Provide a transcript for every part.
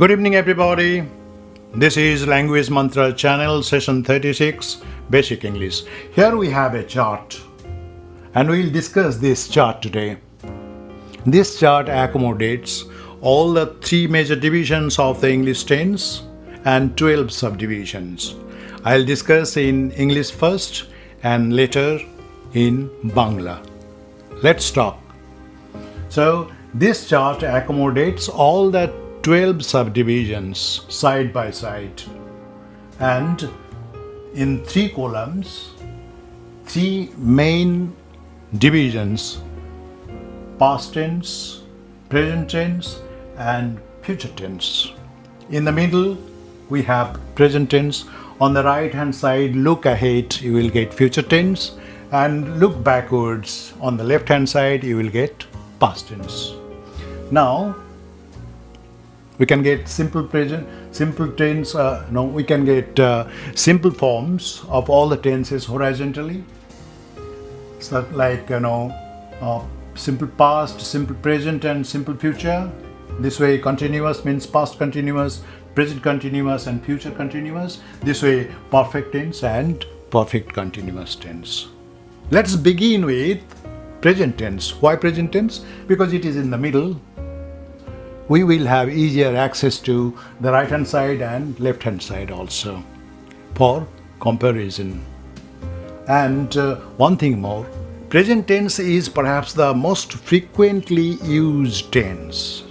Good evening, everybody. This is Language Mantra channel, session 36, Basic English. Here we have a chart, and we'll discuss this chart today. This chart accommodates all the three major divisions of the English tense and 12 subdivisions. I'll discuss in English first and later in Bangla. Let's talk. So, this chart accommodates all the 12 subdivisions side by side, and in three columns, three main divisions: past tense, present tense, and future tense. In the middle, we have present tense. On the right hand side, look ahead, you will get future tense, and look backwards. On the left hand side, you will get past tense. Now, we can get simple present, simple tense. We can get simple forms of all the tenses horizontally. So, like simple past, simple present, and simple future. This way, continuous means past continuous, present continuous, and future continuous. This way, perfect tense and perfect continuous tense. Let's begin with present tense. Why present tense? Because it is in the middle. We will have easier access to the right hand side and left hand side also for comparison. And one thing more, present tense is perhaps the most frequently used tense,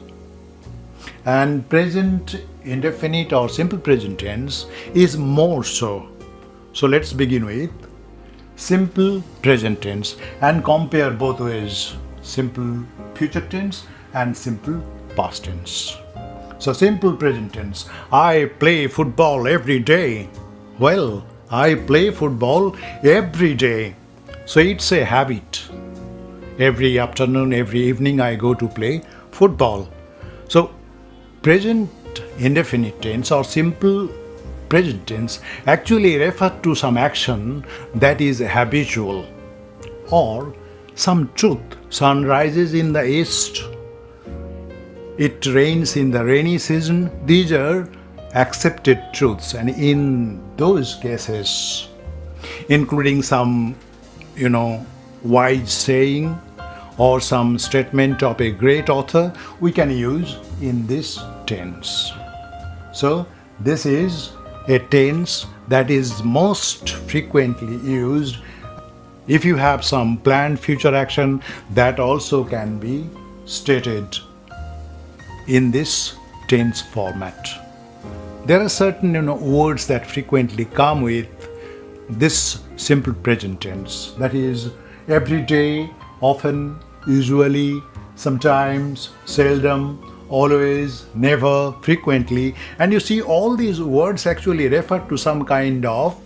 and present indefinite or simple present tense is more so. So let's begin with simple present tense and compare both ways, simple future tense and simple past tense. So simple present tense, I play football every day. Well, I play football every day. So it's a habit. Every afternoon, every evening I go to play football. So present indefinite tense or simple present tense actually refer to some action that is habitual, or some truth. Sun rises in the east, it rains in the rainy season. These are accepted truths, and in those cases, including some, wise saying or some statement of a great author, we can use in this tense. So, this is a tense that is most frequently used. If you have some planned future action, that also can be stated in this tense format. There are certain words that frequently come with this simple present tense. That is every day, often, usually, sometimes, seldom, always, never, frequently. And you see, all these words actually refer to some kind of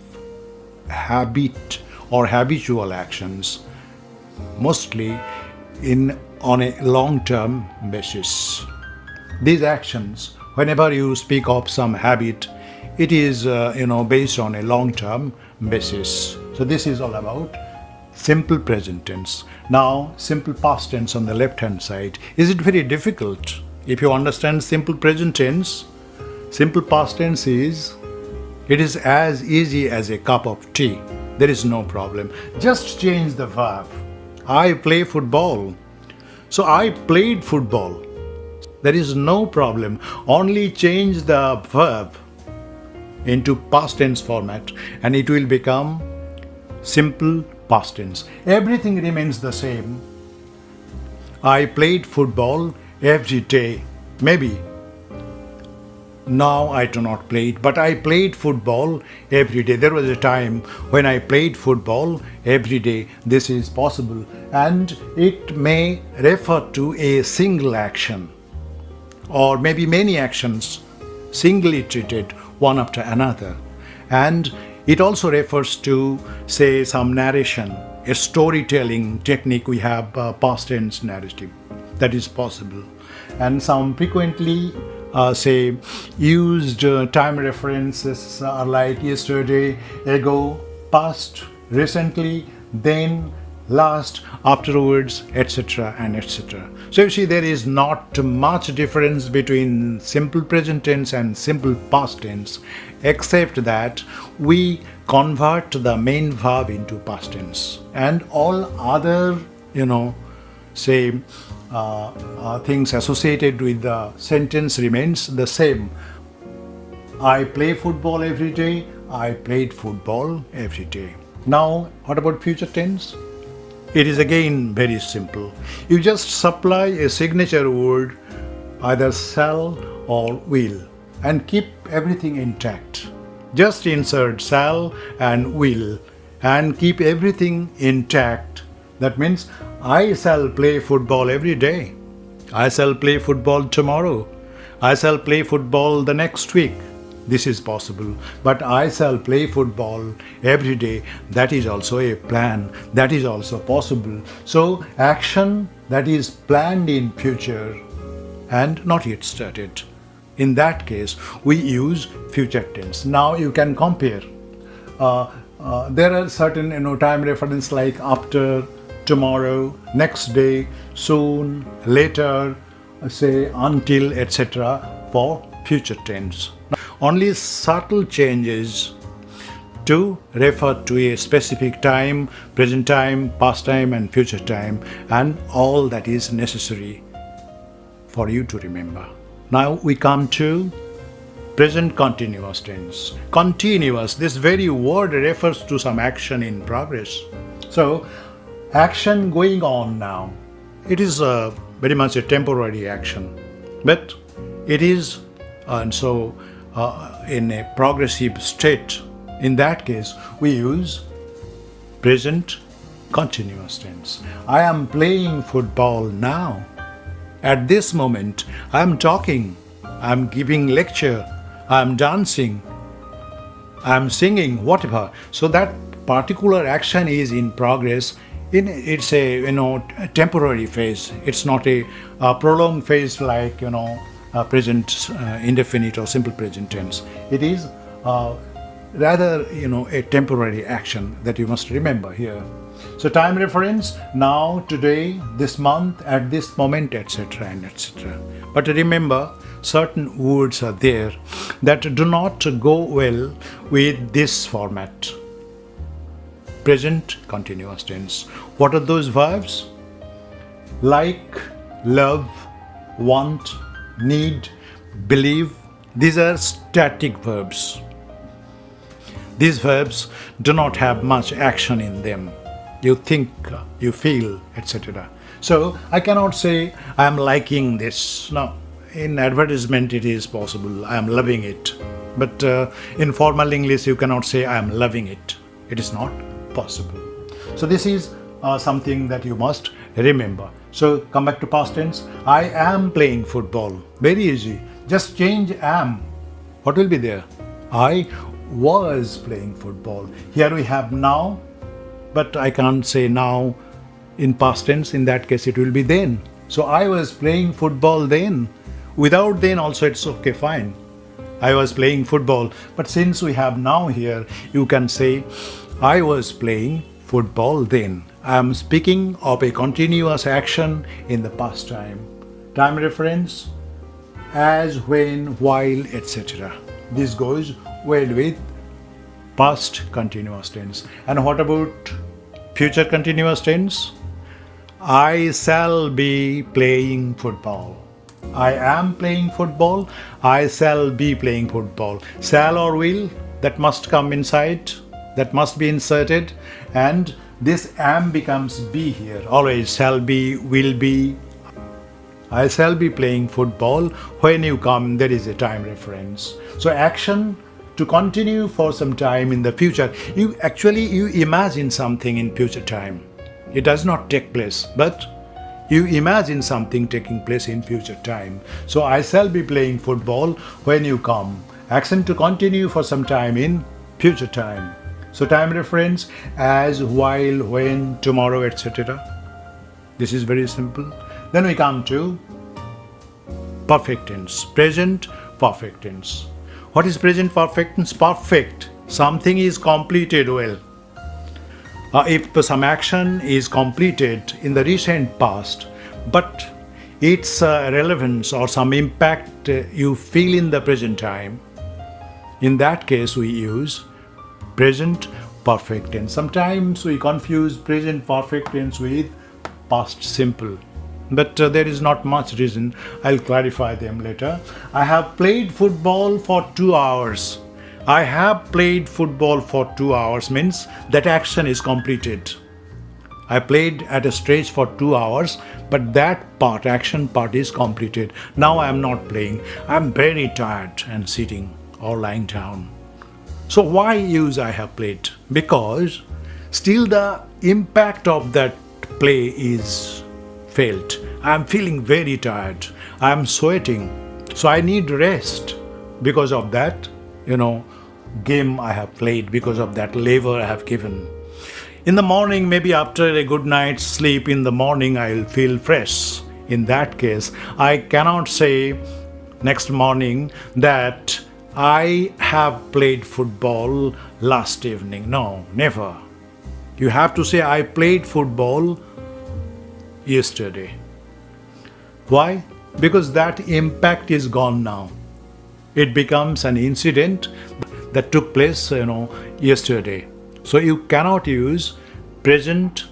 habit or habitual actions, mostly on a long-term basis. These actions, whenever you speak of some habit, it is based on a long-term basis. So this is all about simple present tense. Now, simple past tense on the left-hand side. Is it very difficult? If you understand simple present tense, simple past tense is as easy as a cup of tea. There is no problem. Just change the verb. I play football. So I played football. There is no problem. Only change the verb into past tense format and it will become simple past tense. Everything remains the same. I played football every day. Maybe now I do not play it, but I played football every day. There was a time when I played football every day. This is possible, and it may refer to a single action, or maybe many actions singly treated one after another. And it also refers to, say, some narration, a storytelling technique. We have past tense narrative. That is possible. And some frequently used time references are like yesterday, ago, past, recently, then, last, afterwards, etc. and etc. So you see, there is not much difference between simple present tense and simple past tense, except that we convert the main verb into past tense, and all other, say, things associated with the sentence remains the same. I play football every day. I played football every day. Now, what about future tense? It is again very simple. You just supply a signature word, either shall or will, and keep everything intact. Just insert shall and will and keep everything intact. That means I shall play football every day. I shall play football tomorrow. I shall play football the next week. This is possible. But I shall play football every day. That is also a plan. That is also possible. So action that is planned in future and not yet started. In that case, we use future tense. Now you can compare. There are certain time reference like after, tomorrow, next day, soon, later, say until, etc. for future tense. Only subtle changes to refer to a specific time, present time, past time and future time, and all that is necessary for you to remember. Now we come to present continuous tense. Continuous, this very word refers to some action in progress. So, action going on now. It is very much a temporary action, but it is in a progressive state. In that case, we use present continuous tense. I am playing football now. At this moment, I am talking, I am giving lecture, I am dancing, I am singing, whatever. So that particular action is in progress. It's a temporary phase. It's not a prolonged phase like present indefinite or simple present tense. It is rather a temporary action that you must remember here. So time reference, now, today, this month, at this moment, etc. and etc. But remember, certain words are there that do not go well with this format. Present continuous tense. What are those verbs? Like, love, want, need, believe. These are static verbs. These verbs do not have much action in them. You think, you feel, etc. So I cannot say I am liking this. No, in advertisement it is possible. I am loving it. But in formal English you cannot say I am loving it. It is not possible. So this is something that you must remember. So come back to past tense. I am playing football. Very easy. Just change am. What will be there? I was playing football. Here we have now, but I can't say now in past tense. In that case it will be then. So I was playing football then. Without then also it's okay, fine. I was playing football. But since we have now here, you can say I was playing football then. I am speaking of a continuous action in the past time. Time reference, as, when, while, etc. This goes well with past continuous tense. And what about future continuous tense? I shall be playing football. I am playing football. I shall be playing football. Shall or will, that must come inside, that must be inserted, and this am becomes be here. Always shall be, will be. I shall be playing football. When you come, there is a time reference. So action to continue for some time in the future. You imagine something in future time. It does not take place, but you imagine something taking place in future time. So I shall be playing football when you come. Action to continue for some time in future time. So time reference, as, while, when, tomorrow, etc. This is very simple. Then we come to perfect tense, present perfect tense. What is present perfect tense? Perfect. Something is completed well. If some action is completed in the recent past, but its relevance or some impact you feel in the present time, in that case we use present perfect tense. Sometimes we confuse present perfect tense with past simple, but there is not much reason. I'll clarify them later. I have played football for 2 hours. I have played football for 2 hours means that action is completed. I played at a stretch for 2 hours, but that part, action part is completed. Now I am not playing. I am very tired and sitting or lying down. So why use I have played? Because still the impact of that play is felt. I am feeling very tired. I am sweating. So I need rest because of that, game I have played, because of that labor I have given. In the morning, maybe after a good night's sleep in the morning, I'll feel fresh. In that case, I cannot say next morning that I have played football last evening. No, never. You have to say I played football yesterday. Why? Because that impact is gone now. It becomes an incident that took place, yesterday. So you cannot use present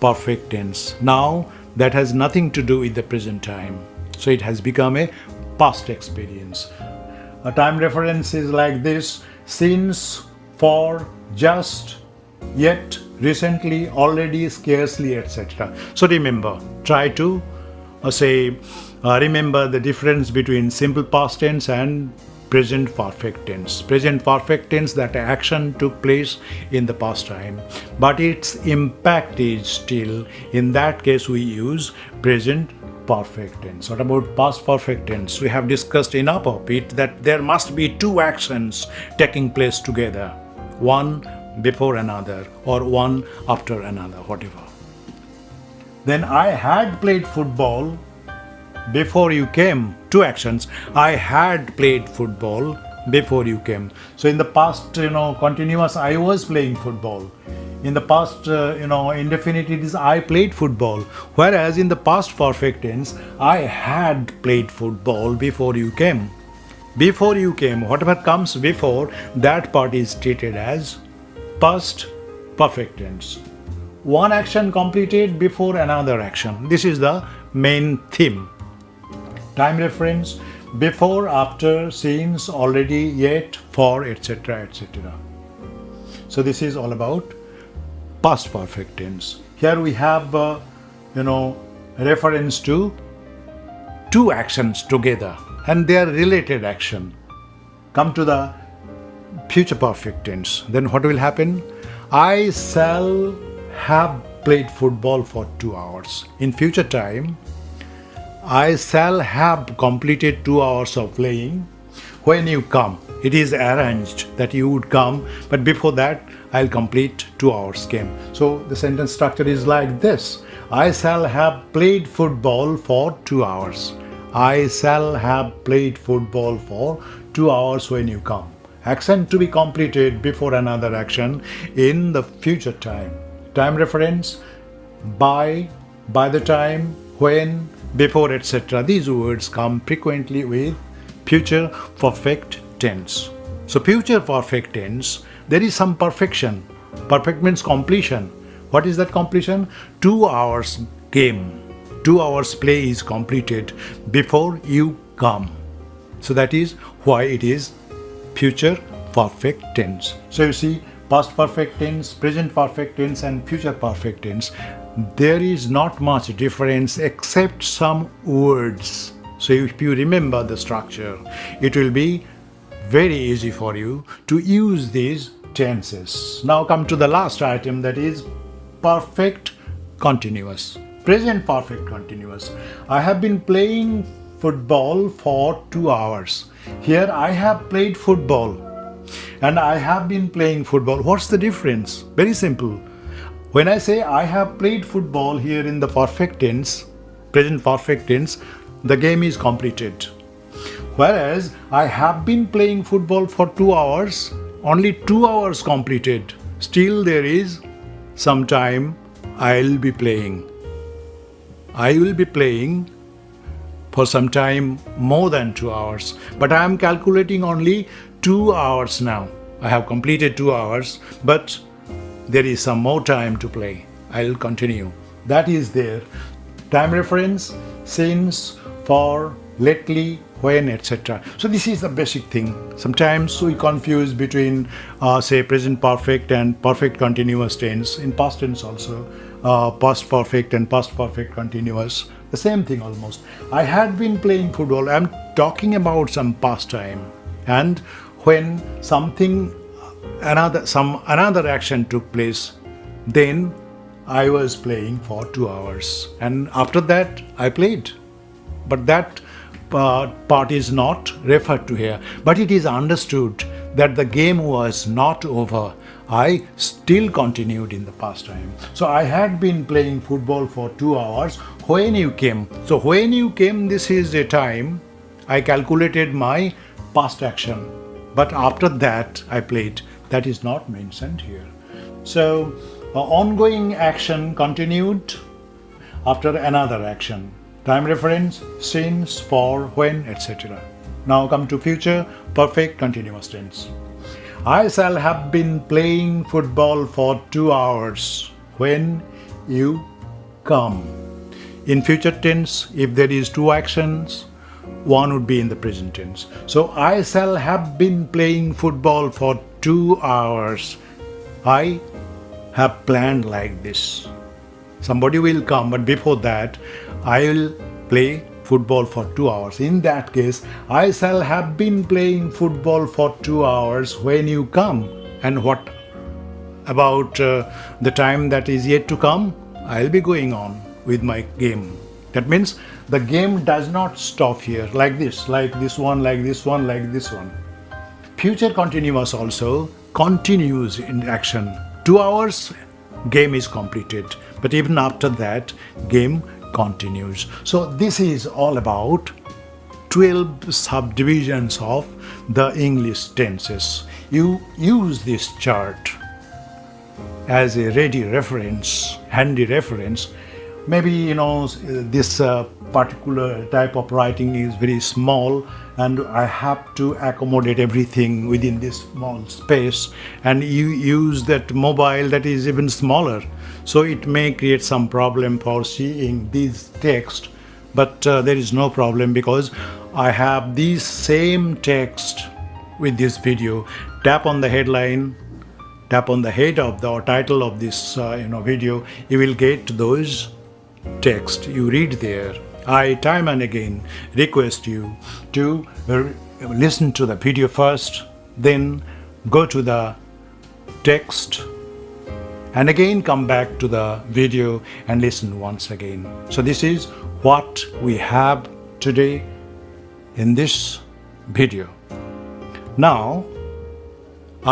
perfect tense. Now that has nothing to do with the present time. So it has become a past experience. A time reference is like this: since, for, just, yet, recently, already, scarcely, etc. So remember, try to remember the difference between simple past tense and present perfect tense. Present perfect tense, that action took place in the past time, but its impact is still. In that case, we use present perfect tense. What about past perfect tense? We have discussed enough of it that there must be two actions taking place together, one before another or one after another, whatever. Then I had played football before you came. Two actions. I had played football before you came. So in the past, continuous, I was playing football. In the past, indefinite, it is I played football. Whereas in the past perfect tense, I had played football before you came. Before you came, whatever comes before, that part is treated as past perfect tense. One action completed before another action. This is the main theme. Time reference: before, after, since, already, yet, for, etc., etc. So this is all about past perfect tense. Here we have, reference to two actions together and they are related action. Come to the future perfect tense. Then what will happen? I shall have played football for 2 hours. In future time, I shall have completed 2 hours of playing when you come. It is arranged that you would come, but before that, I'll complete 2 hours game. So the sentence structure is like this: I shall have played football for 2 hours. I shall have played football for 2 hours when you come. Action to be completed before another action in the future time. Time reference: by the time, when, before, etc. These words come frequently with future perfect tense. So future perfect tense, there is some perfection. Perfect means completion. What is that completion? 2 hours game. 2 hours play is completed before you come. So that is why it is future perfect tense. So you see, past perfect tense, present perfect tense and future perfect tense, there is not much difference except some words. So if you remember the structure, it will be very easy for you to use these tenses. Now come to the last item, that is perfect continuous. Present perfect continuous. I have been playing football for 2 hours. Here I have played football and I have been playing football. What's the difference? Very simple. When I say I have played football here in the perfect tense, present perfect tense, the game is completed. Whereas I have been playing football for 2 hours, only 2 hours completed. Still there is sometime I'll be playing. I will be playing for some time more than 2 hours, but I am calculating only 2 hours now. I have completed 2 hours, but there is some more time to play. I'll continue. That is there. Time reference, since, for, lately, when, etc. So this is the basic thing. Sometimes we confuse between say present perfect and perfect continuous tense. In past tense also, past perfect and past perfect continuous. The same thing almost. I had been playing football. I'm talking about some pastime, and when another action took place, then I was playing for 2 hours, and after that I played. But that part is not referred to here. But it is understood that the game was not over. I still continued in the pastime. So I had been playing football for 2 hours when you came. So when you came, this is the time I calculated my past action. But after that I played. That is not mentioned here. So ongoing action continued after another action. Time reference, since, for, when, etc. Now come to future perfect continuous tense. I shall have been playing football for 2 hours when you come. In future tense, if there is 2 actions, one would be in the present tense. So I shall have been playing football for 2 hours. I have planned like this. Somebody will come, but before that, I will play football for 2 hours. In that case, I shall have been playing football for 2 hours when you come. And what about the time that is yet to come? I'll be going on with my game. That means the game does not stop here, like this one, like this one, like this one. Future continuous also continues in action. 2 hours, game is completed. But even after that, game continues. So this is all about 12 subdivisions of the English tenses. You use this chart as a ready reference, handy reference. Maybe this particular type of writing is very small, and I have to accommodate everything within this small space, and you use that mobile that is even smaller, so it may create some problem for seeing these text. But there is no problem, because I have these same text with this video. Tap on the headline, tap on the head of the title of this video. You will get those text. You read there. I time and again request you to listen to the video first, then go to the text, and again come back to the video and listen once again. So this is what we have today in this video. Now,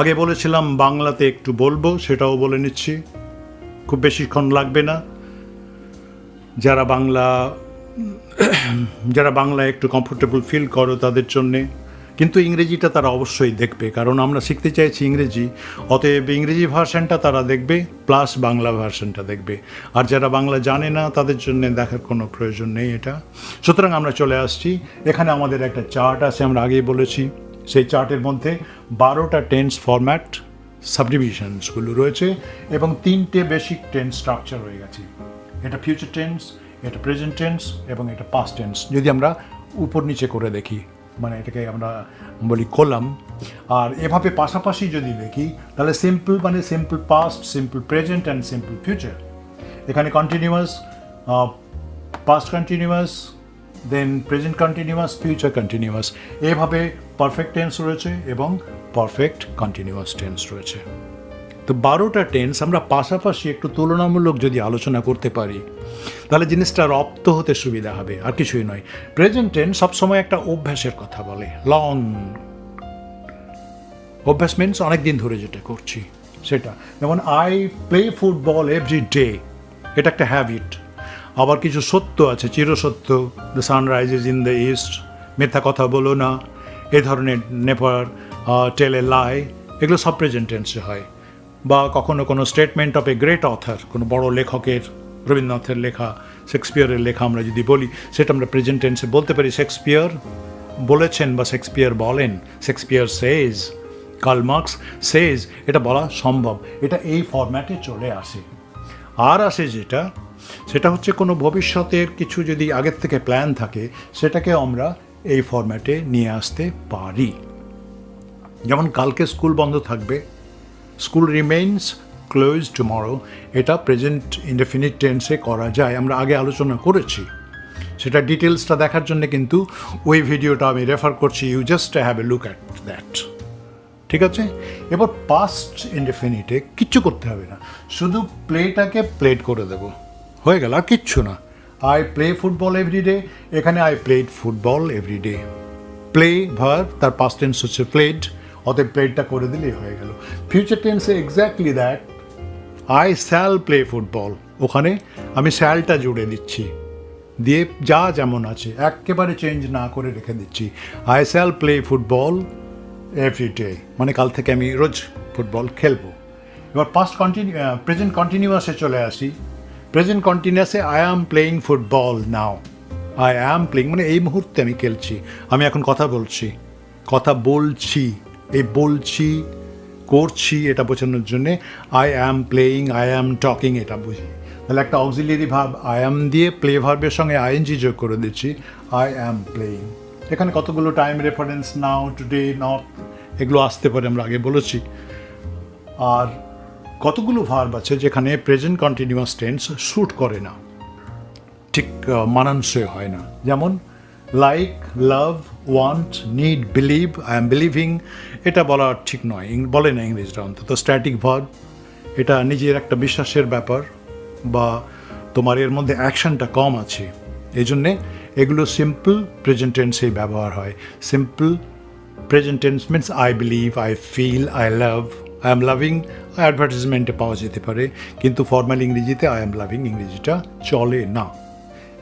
আগে বলেছিলাম বাংলাতে একটু বলবো, সেটাও বলে নিচ্ছি, খুব বেশিক্ষণ লাগবে না। যারা বাংলা একটু কমফোর্টেবল ফিল করো তাদের জন্যে, কিন্তু ইংরেজিটা তারা অবশ্যই দেখবে, কারণ আমরা শিখতে চাইছি ইংরেজি। অতএব ইংরেজি ভার্সনটা তারা দেখবে, প্লাস বাংলা ভার্সনটা দেখবে। আর যারা বাংলা জানে না তাদের জন্য দেখার কোনো প্রয়োজন নেই এটা। সুতরাং আমরা চলে আসছি। এখানে আমাদের একটা চার্ট আছে, আমরা আগেই বলেছি। সেই চার্টের মধ্যে 12টা টেন্স ফরম্যাট সাবডিভিশনসগুলো রয়েছে, এবং 3টে বেসিক টেন্স স্ট্রাকচার হয়ে গেছে। এটা ফিউচার টেন্স, এটা প্রেজেন্ট টেন্স, এবং এটা পাস্ট টেন্স। যদি আমরা উপর নিচে করে দেখি, মানে এটাকে আমরা বলি কলাম, আর এভাবে পাশাপাশি যদি দেখি, তাহলে সিম্পল মানে simple past, simple present and simple future. এখানে কন্টিনিউয়াস, পাস্ট কন্টিনিউয়াস, দেন প্রেজেন্ট কন্টিনিউয়াস, ফিউচার কন্টিনিউয়াস, এভাবে পারফেক্ট টেন্স রয়েছে এবং পারফেক্ট কন্টিনিউয়াস টেন্স রয়েছে। তো 12টা টেন্স আমরা পাশাপাশি একটু তুলনামূলক যদি আলোচনা করতে পারি, তাহলে জিনিসটা রপ্ত হতে সুবিধা হবে, আর কিছুই নয়। প্রেজেন্ট টেন্স সবসময় একটা অভ্যাসের কথা বলে, লং অভ্যাস মিনস অনেক দিন ধরে যেটা করছি সেটা। যেমন I play football every day, এটা একটা হ্যাবিট। আবার কিছু সত্য আছে, চিরসত্য, the sun rises in the east, মিথ্যা কথা বলো না, এ ধরনের, নেভার টেল এ লাই, এগুলো সব প্রেজেন্ট টেন্সে হয়। বা কখনো কোনো statement of a great other, কোনো বড় লেখকের, রবীন্দ্রনাথের লেখা, শেক্সপিয়ারের লেখা আমরা যদি বলি, সেটা আমরা প্রেজেন্ট টেন্সে বলতে পারি শেক্সপিয়ার বলেছেন বা শেক্সপিয়ার বলেন, শেক্সপিয়ার সেজ, কার্ল মার্কস সেজ, এটা বলা সম্ভব। এটা এই ফরম্যাটে চলে আসে। আর আসে যেটা, সেটা হচ্ছে কোনো ভবিষ্যতের কিছু যদি আগের থেকে প্ল্যান থাকে, সেটাকে আমরা এই ফরম্যাটে নিয়ে আসতে পারি। যেমন কালকে স্কুল বন্ধ থাকবে, স্কুল রিমেইনস ক্লোজ টুমরো, এটা প্রেজেন্ট ইনডেফিনিট টেন্সে করা যায়, আমরা আগে আলোচনা করেছি। সেটা ডিটেলসটা দেখার জন্য কিন্তু ওই ভিডিওটা আমি রেফার করছি, you just have a look at that. ঠিক আছে, এবার পাস্ট ইনডেফিনিটে কিচ্ছু করতে হবে না, শুধু প্লেটাকে প্লেড করে দেব, হয়ে গেল, আর কিচ্ছু না। আই প্লে ফুটবল এভরিডে, এখানে I played football everyday. Play verb, তার পাস্ট টেন্স হচ্ছে প্লেড, অতএব প্লেডটা করে দিলেই হয়ে গেল। ফিউচার টেন্সে exactly that, I shall play football, ওখানে আমি শ্যালটা জুড়ে দিচ্ছি, দিয়ে যা যেমন আছে একেবারে চেঞ্জ না করে রেখে দিচ্ছি। I shall play football everyday, মানে কাল থেকে আমি রোজ ফুটবল খেলবো। এবার প্রেজেন্ট কন্টিনিউয়াসে চলে আসি। প্রেজেন্ট কন্টিনিউয়াসে I am playing football now, I am playing মানে এই মুহূর্তে আমি খেলছি, আমি এখন কথা বলছি, এই বলছি করছি এটা বোঝানোর জন্যে I am playing, I am talking এটা বুঝি। তাহলে একটা অক্সিলিয়ারি ভার্ব আই অ্যাম দিয়ে প্লে ভার্বের সঙ্গে আইএনজি যোগ করে দিচ্ছি, আই অ্যাম প্লেয়িং। এখানে কতগুলো time reference, now, today, not, এগুলো আসতে পারে, আমরা আগে বলেছি। আর কতগুলো ভার্ব আছে যেখানে প্রেজেন্ট কন্টিনিউয়াস টেন্স শ্যুট করে না, ঠিক মানানসই হয় না। যেমন like, love, want, need, believe, I am believing, এটা বলা ঠিক নয়, বলে না ইংরেজরা অন্তত। স্ট্যাটিক ভার্ব, এটা নিজের একটা বিশ্বাসের ব্যাপার, বা তোমার এর মধ্যে অ্যাকশনটা কম আছে, এই জন্যে এগুলো সিম্পল প্রেজেন্ট টেন্সেই ব্যবহার হয়। Simple present tense means I believe, I feel, I love, I am loving অ্যাডভার্টাইজমেন্টে পাওয়া যেতে পারে, কিন্তু ফর্মাল ইংরেজিতে আই এম লাভিং ইংরেজিটা চলে না।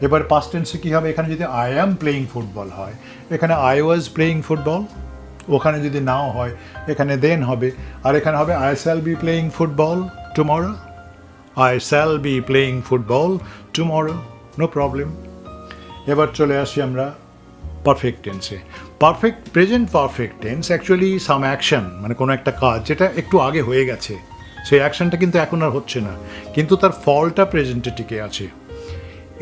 এবার পাস্ট টেন্সে কী হবে, এখানে যদি আই অ্যাম প্লেয়িং ফুটবল হয়, এখানে আই ওয়াজ প্লেয়িং ফুটবল, ওখানে যদি নাও হয় এখানে দেন হবে, আর এখানে হবে I shall be playing football tomorrow, I shall be playing football tomorrow, no problem. এবার চলে আসি আমরা পারফেক্ট টেন্সে। Present perfect tense actually some action, মানে কোনো একটা কাজ যেটা একটু আগে হয়ে গেছে, সেই অ্যাকশনটা কিন্তু এখন আর হচ্ছে না, কিন্তু তার ফলটা প্রেজেন্টে টিকে আছে।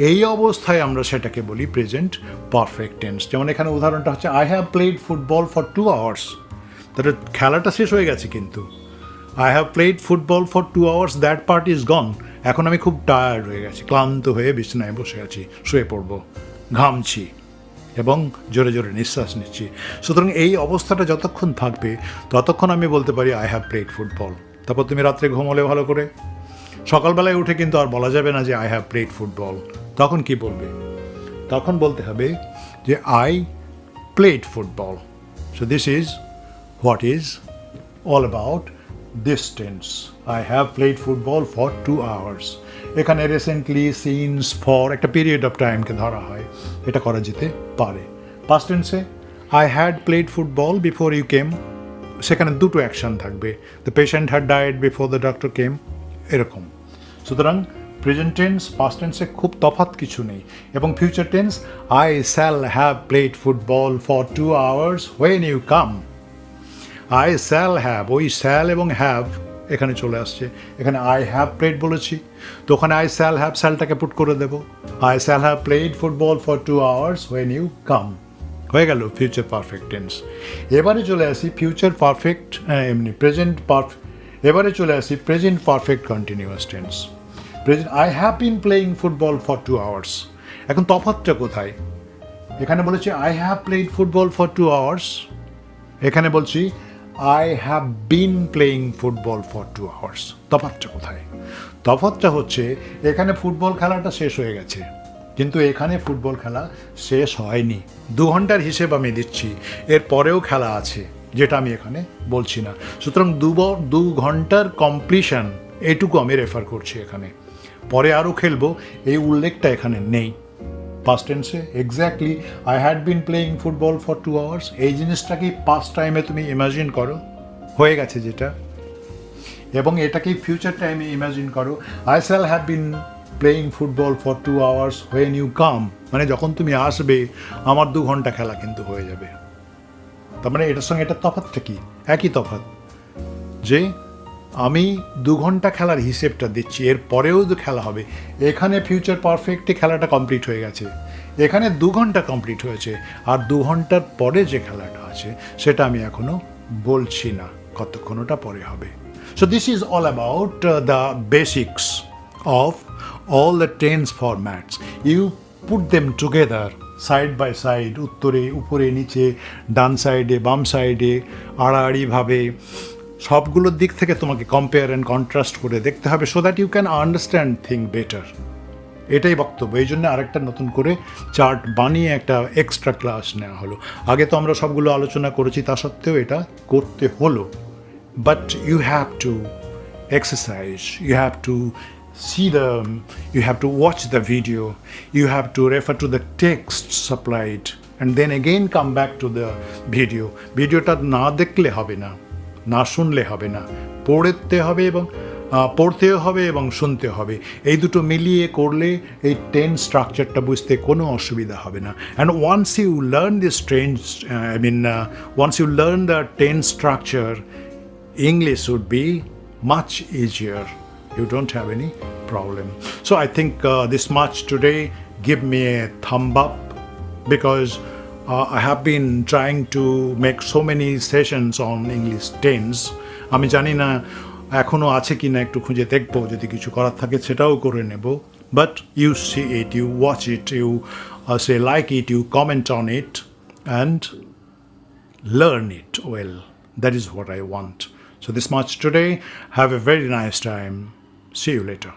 এই অবস্থায় আমরা সেটাকে বলি প্রেজেন্ট পারফেক্ট টেন্স। যেমন এখানে উদাহরণটা হচ্ছে I have played football for 2 hours, তাহলে খেলাটা শেষ হয়ে গেছে, কিন্তু I have played football for 2 hours, that part is গন। এখন আমি খুব টায়ার্ড হয়ে গেছি, ক্লান্ত হয়ে বিছানায় বসে আছি, শুয়ে পড়বো, ঘামছি এবং জোরে জোরে নিঃশ্বাস নিচ্ছি। সুতরাং এই অবস্থাটা যতক্ষণ থাকবে ততক্ষণ আমি বলতে পারি আই হ্যাভ প্লেড ফুটবল। তারপর তুমি রাত্রে ঘুমোলে ভালো করে, সকালবেলায় উঠে কিন্তু আর বলা যাবে না যে আই হ্যাভ প্লেড ফুটবল। তখন কি বলবে? তখন বলতে হবে যে I played football. So this is what is all about this tense, I have played football for 2 hours। এখানে রিসেন্টলি, সিন্স, ফর একটা পিরিয়ড অফ টাইমকে ধরা হয়, এটা করা যেতে পারে। পাস্ট টেন্সে I had played football before you came, সেখানে দুটো অ্যাকশন থাকবে, the patient had died before the doctor came, এরকম। সুতরাং প্রেজেন্ট টেন্স পাস্ট টেন্সে খুব তফাৎ কিছু নেই। এবং future tense I shall have played football for 2 hours when you come. I shall have, ওই শ্যাল এবং হ্যাভ এখানে চলে আসছে, এখানে আই হ্যাভ প্লেড বলেছি, তো ওখানে আই শ্যাল হ্যাভ, শ্যালটাকে পুট করে দেবো, I shall have played football for 2 hours when you come, হয়ে গেল ফিউচার পারফেক্ট টেন্স। এবারে চলে আসি ফিউচার পারফেক্ট, এবারে চলে আসি present perfect continuous tense. I have been playing football for 2 hours। এখন তফাৎটা কোথায়? এখানে বলেছি I have played football for 2 hours, এখানে বলছি I have been playing football for 2 hours। তফাৎটা কোথায়? তফাৎটা হচ্ছে এখানে ফুটবল খেলাটা শেষ হয়ে গেছে, কিন্তু এখানে ফুটবল খেলা শেষ হয়নি। 2 ঘন্টার হিসেব আমি দিচ্ছি, এর পরেও খেলা আছে, যেটা আমি এখানে বলছি না। সুতরাং 2 ঘন্টার কমপ্লিশন, এইটুকু আমি রেফার করছি এখানে, পরে আরও খেলবো এই উল্লেখটা এখানে নেই। পাস্ট টেন্সে exactly I had been playing football for 2 hours, এই জিনিসটাকে পাস্ট টাইমে তুমি ইমাজিন করো, হয়ে গেছে যেটা। এবং এটাকেই ফিউচার টাইমে ইমাজিন করো, I shall have been playing football for 2 hours when you come, মানে যখন তুমি আসবে আমার 2 ঘন্টা খেলা কিন্তু হয়ে যাবে। তার মানে এটার সঙ্গে এটার তফাৎটা কি? একই তফাৎ, যে আমি 2 ঘন্টা খেলার হিসেবটা দিচ্ছি, এর পরেও যে খেলা হবে, এখানে ফিউচার পারফেক্টে খেলাটা কমপ্লিট হয়ে গেছে, এখানে 2 ঘন্টা কমপ্লিট হয়েছে, আর 2 ঘন্টার পরে যে খেলাটা আছে সেটা আমি এখনো বলছি না, কতক্ষণ ওটা পরে হবে। So this is all about the basics of all the tense formats. You put them together side by side, উত্তরে উপরে নিচে, ডান সাইডে বাম সাইডে, আড়াআড়িভাবে সবগুলোর দিক থেকে তোমাকে কম্পেয়ার অ্যান্ড কন্ট্রাস্ট করে দেখতে হবে, so that you can understand thing better. এটাই বক্তব্য। এই জন্য আরেকটা নতুন করে চার্ট বানিয়ে একটা এক্সট্রা ক্লাস নেওয়া হলো। আগে তো আমরা সবগুলো আলোচনা করেছি, তা সত্ত্বেও এটা করতে হলো। But you have to exercise, you have to see them, you have to watch the video, you have to refer to the text supplied, and then again come back to the video. ভিডিওটা না দেখলে হবে না, না শুনলে হবে না, পড়তে হবে এবং পড়তেও হবে এবং শুনতে হবে। এই দুটো মিলিয়ে করলে এই টেন্স স্ট্রাকচারটা বুঝতে কোনো অসুবিধা হবে না। And once you learn this once you learn the tense structure, English would be much easier. You don't have any problem. So I think this much today. Give me a thumb up, because I have been trying to make so many sessions on English tense. আমি জানি না এখনও আছে কি না, একটু খুঁজে দেখবো, যদি কিছু করার থাকে সেটাও করে নেব। But you see it, you watch it, you say like it, you comment on it, and learn it well. That is what I want. So this much today. Have a very nice time. See you later.